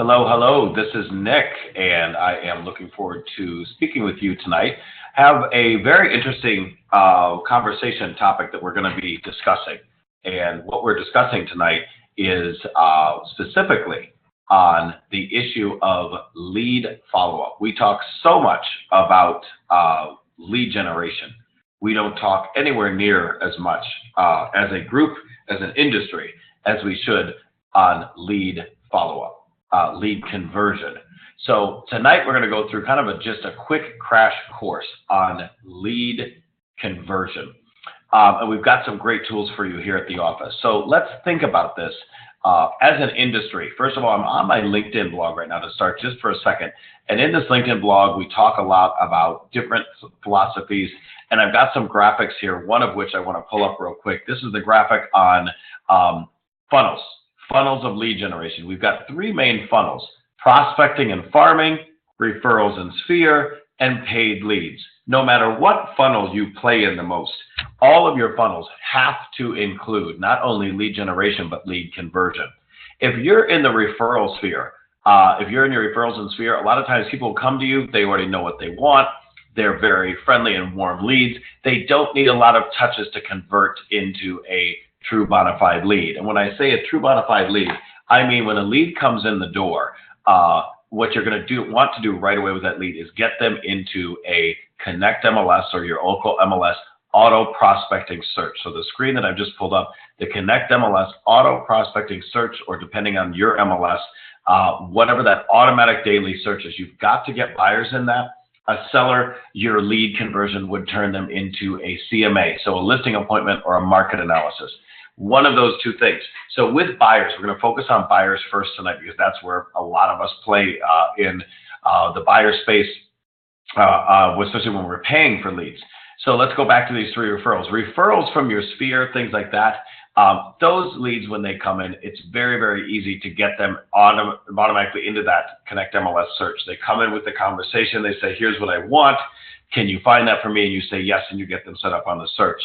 Hello, hello. This is Nick, and I am looking forward to speaking with you tonight. Have a very interesting conversation topic that we're going to be discussing. And what we're discussing tonight is specifically on the issue of lead follow-up. We talk so much about lead generation. We don't talk anywhere near as much as a group, as an industry, as we should on lead follow-up. Lead conversion. So tonight we're going to go through kind of just a quick crash course on lead conversion. And we've got some great tools for you here at the office. So let's think about this as an industry. First of all, I'm on my LinkedIn blog right now to start just for a second. And in this LinkedIn blog, we talk a lot about different philosophies. And I've got some graphics here, one of which I want to pull up real quick. This is the graphic on funnels. Funnels of lead generation. We've got three main funnels: prospecting and farming, referrals and sphere, and paid leads. No matter what funnel you play in the most, all of your funnels have to include not only lead generation, but lead conversion. If you're in the referral sphere, if you're in your referrals and sphere, a lot of times people come to you, they already know what they want. They're very friendly and warm leads. They don't need a lot of touches to convert into a true bona fide lead. And when I say a true bona fide lead, I mean when a lead comes in the door, what you're going to want to do right away with that lead is get them into a Connect MLS or your local MLS auto prospecting search. So the screen that I've just pulled up, the Connect MLS auto prospecting search, or depending on your MLS, whatever that automatic daily search is, you've got to get buyers in that. A seller, your lead conversion would turn them into a CMA, so a listing appointment or a market analysis. One of those two things. So with buyers, we're going to focus on buyers first tonight because that's where a lot of us play in the buyer space, especially when we're paying for leads. So let's go back to these three referrals. Referrals from your sphere, things like that. Those leads, when they come in, it's very, very easy to get them automatically into that Connect MLS search. They come in with the conversation. They say, here's what I want. Can you find that for me? And you say yes, and you get them set up on the search.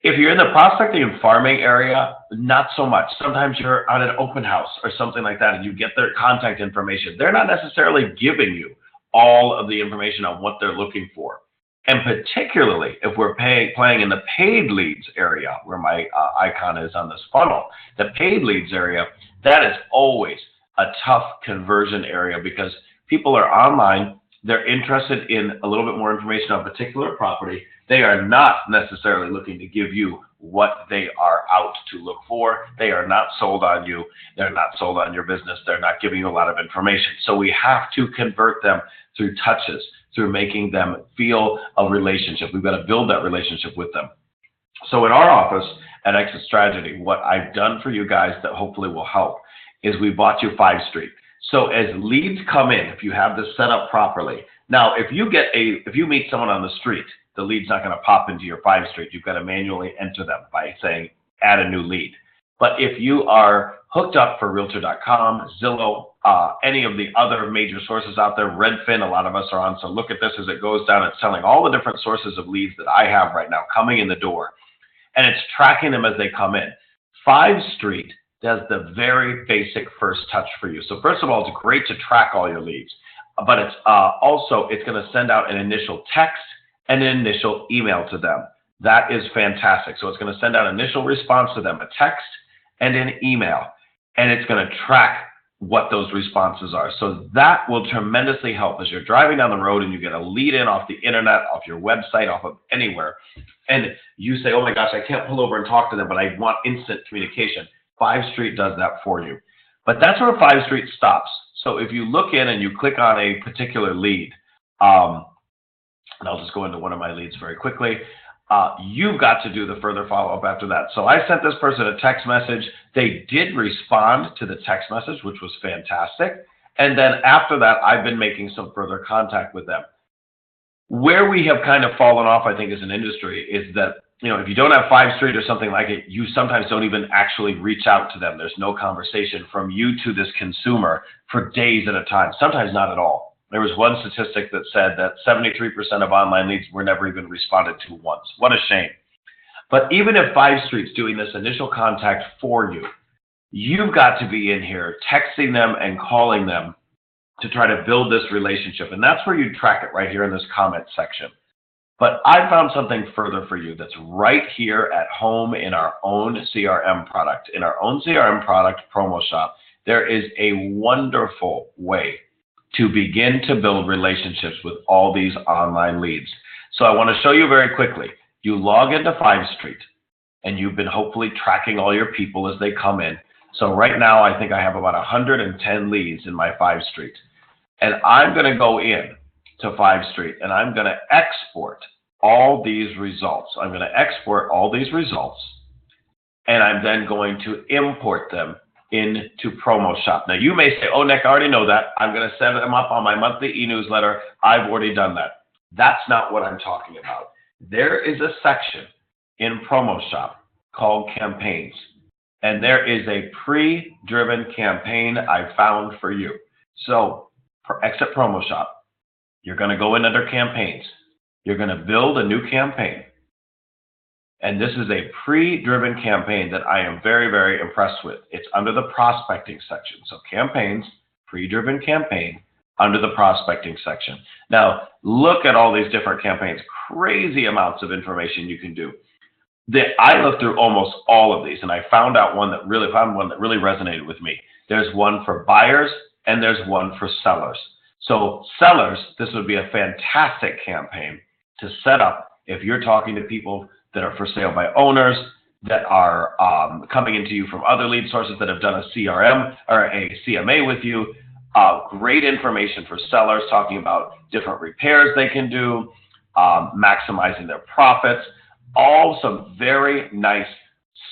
If you're in the prospecting and farming area, not so much. Sometimes you're on an open house or something like that, and you get their contact information. They're not necessarily giving you all of the information on what they're looking for. And particularly if we're playing in the paid leads area, where my icon is on this funnel, the paid leads area, that is always a tough conversion area because people are online. They're interested in a little bit more information on a particular property. They are not necessarily looking to give you what they are out to look for. They are not sold on you. They're not sold on your business. They're not giving you a lot of information. So we have to convert them through touches, through making them feel a relationship. We've got to build that relationship with them. So in our office at Exit Strategy, what I've done for you guys that hopefully will help is we bought you 5 Street. So as leads come in, if you have this set up properly, now if you meet someone on the street, the lead's not going to pop into your 5 Street. You've got to manually enter them by saying add a new lead. But if you are hooked up for Realtor.com, Zillow, any of the other major sources out there, Redfin, a lot of us are on. So look at this as it goes down. It's telling all the different sources of leads that I have right now coming in the door, and it's tracking them as they come in. 5 Street does the very basic first touch for you. So first of all, it's great to track all your leads, but it's it's going to send out an initial text and an initial email to them. That is fantastic. So it's going to send out initial response to them, a text and an email, and it's going to track what those responses are. So that will tremendously help as you're driving down the road and you get a lead in off the internet, off your website, off of anywhere, and you say, oh my gosh, I can't pull over and talk to them, but I want instant communication. 5 Street does that for you. But that's where 5 Street stops. So if you look in and you click on a particular lead, and I'll just go into one of my leads very quickly, you've got to do the further follow-up after that. So I sent this person a text message. They did respond to the text message, which was fantastic. And then after that, I've been making some further contact with them. Where we have kind of fallen off, I think, as an industry is that, if you don't have 5 Street or something like it, you sometimes don't even actually reach out to them. There's no conversation from you to this consumer for days at a time, sometimes not at all. There was one statistic that said that 73% of online leads were never even responded to once. What a shame. But even if 5 Street's doing this initial contact for you, you've got to be in here texting them and calling them to try to build this relationship. And that's where you track it right here in this comment section. But I found something further for you that's right here at home in our own CRM product. In our own CRM product, Promo Shop, there is a wonderful way to begin to build relationships with all these online leads. So I want to show you very quickly. You log into 5 Street, and you've been hopefully tracking all your people as they come in. So right now, I think I have about 110 leads in my 5 Street. And I'm going to go in to 5 Street, and I'm going to export all these results. I'm going to export all these results, and I'm then going to import them into Promo Shop. Now, you may say, oh, Nick, I already know that. I'm going to set them up on my monthly e-newsletter. I've already done that. That's not what I'm talking about. There is a section in Promo Shop called Campaigns, and there is a pre-driven campaign I found for you. So for Exit Promo Shop, you're going to go in under Campaigns. You're going to build a new campaign. And this is a pre-driven campaign that I am very, very impressed with. It's under the prospecting section. So Campaigns, pre-driven campaign, under the prospecting section. Now, look at all these different campaigns. Crazy amounts of information you can do. I looked through almost all of these, and I found one that really resonated with me. There's one for buyers, and there's one for sellers. So sellers, this would be a fantastic campaign to set up if you're talking to people that are for sale by owners, that are coming into you from other lead sources that have done a CRM or a CMA with you. Great information for sellers, talking about different repairs they can do, maximizing their profits. All some very nice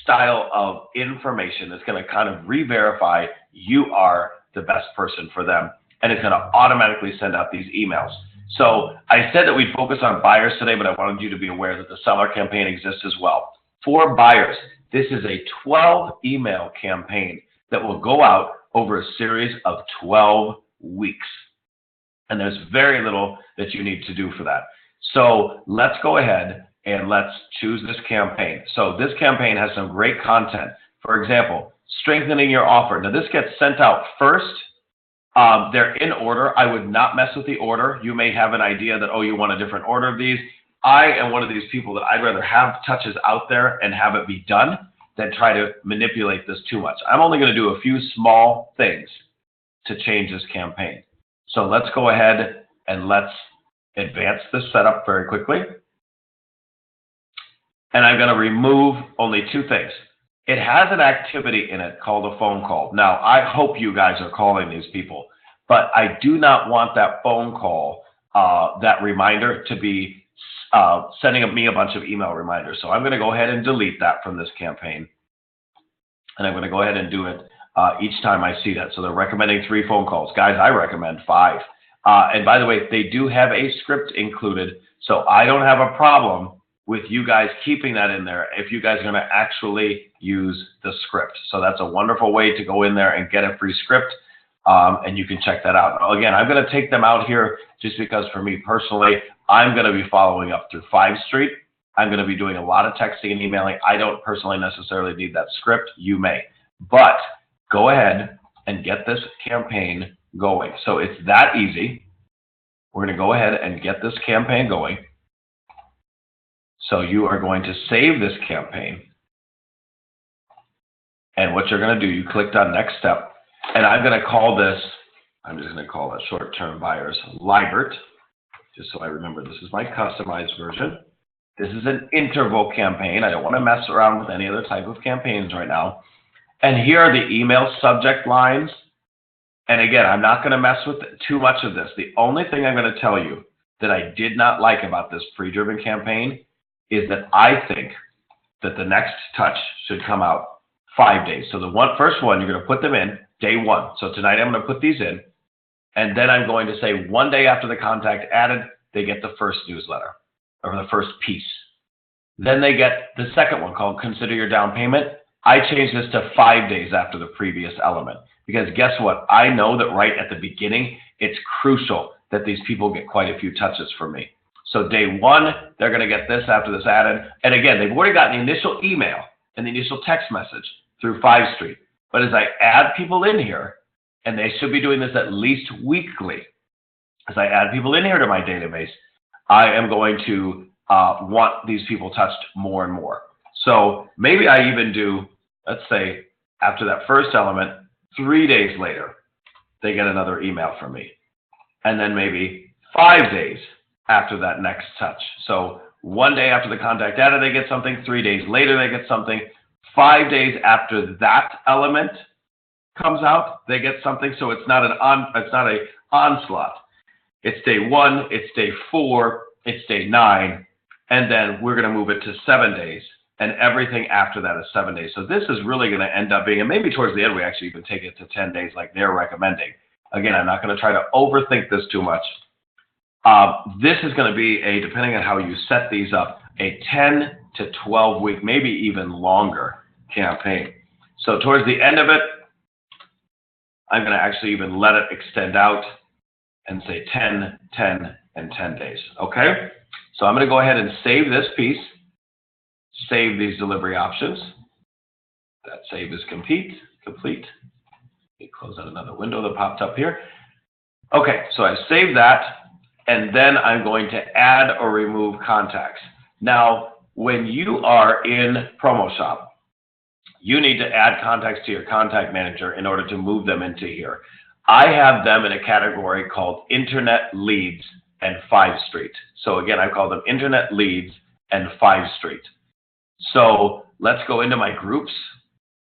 style of information that's going to kind of re-verify you are the best person for them. And it's going to automatically send out these emails. So I said that we'd focus on buyers today, but I wanted you to be aware that the seller campaign exists as well. For buyers, this is a 12 email campaign that will go out over a series of 12 weeks. And there's very little that you need to do for that. So let's go ahead and let's choose this campaign. So this campaign has some great content. For example, strengthening your offer. Now this gets sent out first. They're in order. I would not mess with the order. You may have an idea that, oh, you want a different order of these. I am one of these people that I'd rather have touches out there and have it be done than try to manipulate this too much. I'm only going to do a few small things to change this campaign. So let's go ahead and let's advance this setup very quickly. And I'm going to remove only 2 things. It has an activity in it called a phone call. Now, I hope you guys are calling these people, but I do not want that phone call, that reminder to be sending me a bunch of email reminders. So I'm going to go ahead and delete that from this campaign. And I'm going to go ahead and do it each time I see that. So they're recommending 3 phone calls. Guys, I recommend 5. And by the way, they do have a script included, so I don't have a problem with you guys keeping that in there if you guys are going to actually use the script. So that's a wonderful way to go in there and get a free script, and you can check that out. Now, again, I'm going to take them out here just because for me personally, I'm going to be following up through 5 Street. I'm going to be doing a lot of texting and emailing. I don't personally necessarily need that script. You may. But go ahead and get this campaign going. So it's that easy. We're going to go ahead and get this campaign going. So you are going to save this campaign. And what you're going to do, you clicked on next step. And I'm going to call this, I'm just going to call it short-term buyers Libert, just so I remember this is my customized version. This is an interval campaign. I don't want to mess around with any other type of campaigns right now. And here are the email subject lines. And again, I'm not going to mess with too much of this. The only thing I'm going to tell you that I did not like about this pre-driven campaign is that I think that the next touch should come out 5 days. So the first one, you're going to put them in day 1. So tonight I'm going to put these in, and then I'm going to say 1 day after the contact added, they get the first newsletter or the first piece. Then they get the second one called Consider Your Down Payment. I changed this to 5 days after the previous element because guess what? I know that right at the beginning, it's crucial that these people get quite a few touches from me. So day 1, they're going to get this after this added. And again, they've already gotten the initial email and the initial text message through 5 Street. But as I add people in here, and they should be doing this at least weekly, as I add people in here to my database, I am going to want these people touched more and more. So maybe I even do, let's say, after that first element, 3 days later, they get another email from me. And then maybe 5 days after that next touch. So 1 day after the contact data, they get something. 3 days later, they get something. 5 days after that element comes out, they get something. So it's not an onslaught. It's day 1, it's day 4, it's day 9, and then we're going to move it to 7 days, and everything after that is 7 days. So this is really going to end up being, and maybe towards the end we actually even take it to 10 days like they're recommending. Again, I'm not going to try to overthink this too much. This is going to be depending on how you set these up, a 10 to 12 week, maybe even longer campaign. So towards the end of it, I'm going to actually even let it extend out and say 10, 10, and 10 days, okay? So I'm going to go ahead and save this piece, save these delivery options. That save is complete. Let me close out another window that popped up here. Okay, so I saved that, and then I'm going to add or remove contacts. Now, when you are in PromoShop, you need to add contacts to your contact manager in order to move them into here. I have them in a category called Internet Leads and 5 Street. So again, I call them Internet Leads and 5 Street. So let's go into my groups,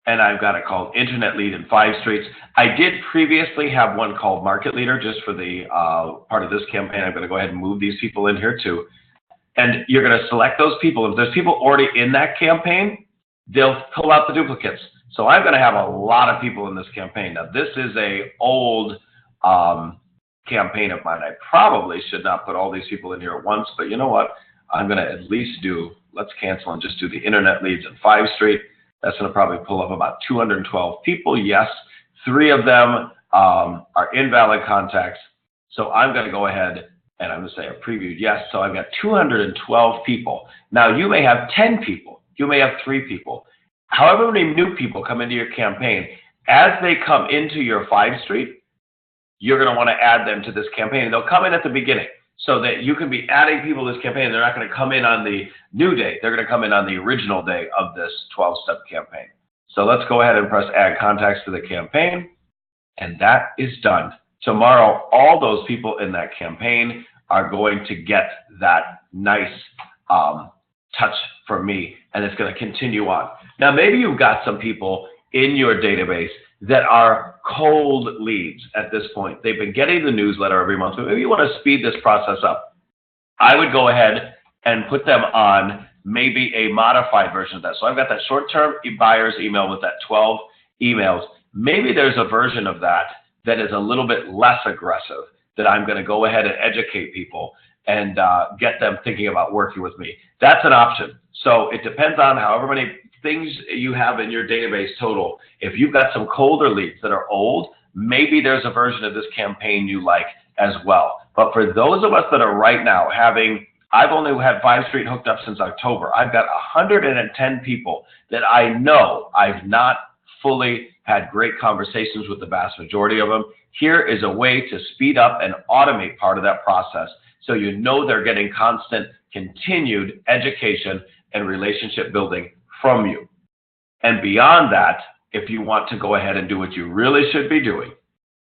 and I've got it called Internet Lead and 5 Streets. I did previously have one called Market Leader just for the part of this campaign. I'm going to go ahead and move these people in here too. And you're going to select those people. If there's people already in that campaign, they'll pull out the duplicates. So I'm going to have a lot of people in this campaign. Now, this is an old campaign of mine. I probably should not put all these people in here at once, but you know what? I'm going to at least do, let's cancel and just do the Internet Leads and 5 Street. That's going to probably pull up about 212 people. Yes, 3 of them are invalid contacts. So I'm going to go ahead and I'm going to say a previewed yes. So I've got 212 people. Now, you may have 10 people. You may have 3 people. However many new people come into your campaign, as they come into your 5 Street, you're going to want to add them to this campaign. They'll come in at the beginning so that you can be adding people to this campaign. They're not going to come in on the new day. They're going to come in on the original day of this 12-step campaign. So let's go ahead and press Add Contacts to the campaign, and that is done. Tomorrow, all those people in that campaign are going to get that nice touch from me, and it's going to continue on. Now, maybe you've got some people in your database that are cold leads at this point. They've been getting the newsletter every month, but maybe you want to speed this process up. I would go ahead and put them on maybe a modified version of that. So I've got that short-term buyer's email with that 12 emails. Maybe there's a version of that that is a little bit less aggressive, that I'm going to go ahead and educate people and get them thinking about working with me. That's an option. So it depends on however many things you have in your database total. If you've got some colder leads that are old, maybe there's a version of this campaign you like as well. But for those of us that are right now I've only had 5 Street hooked up since October. I've got 110 people that I know I've not fully had great conversations with the vast majority of them. Here is a way to speed up and automate part of that process so you know they're getting constant, continued education and relationship building from you. And beyond that, if you want to go ahead and do what you really should be doing,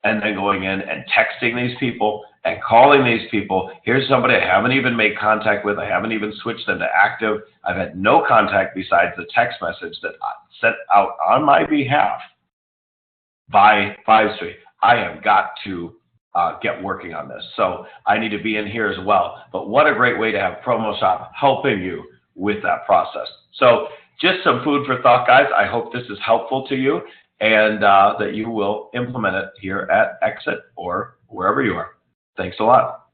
and then going in and texting these people and calling these people, here's somebody I haven't even made contact with, I haven't even switched them to active, I've had no contact besides the text message that I sent out on my behalf by 5 Street. I have got to get working on this. So I need to be in here as well. But what a great way to have PromoShop helping you with that process. So just some food for thought, guys. I hope this is helpful to you and that you will implement it here at Exit or wherever you are. Thanks a lot.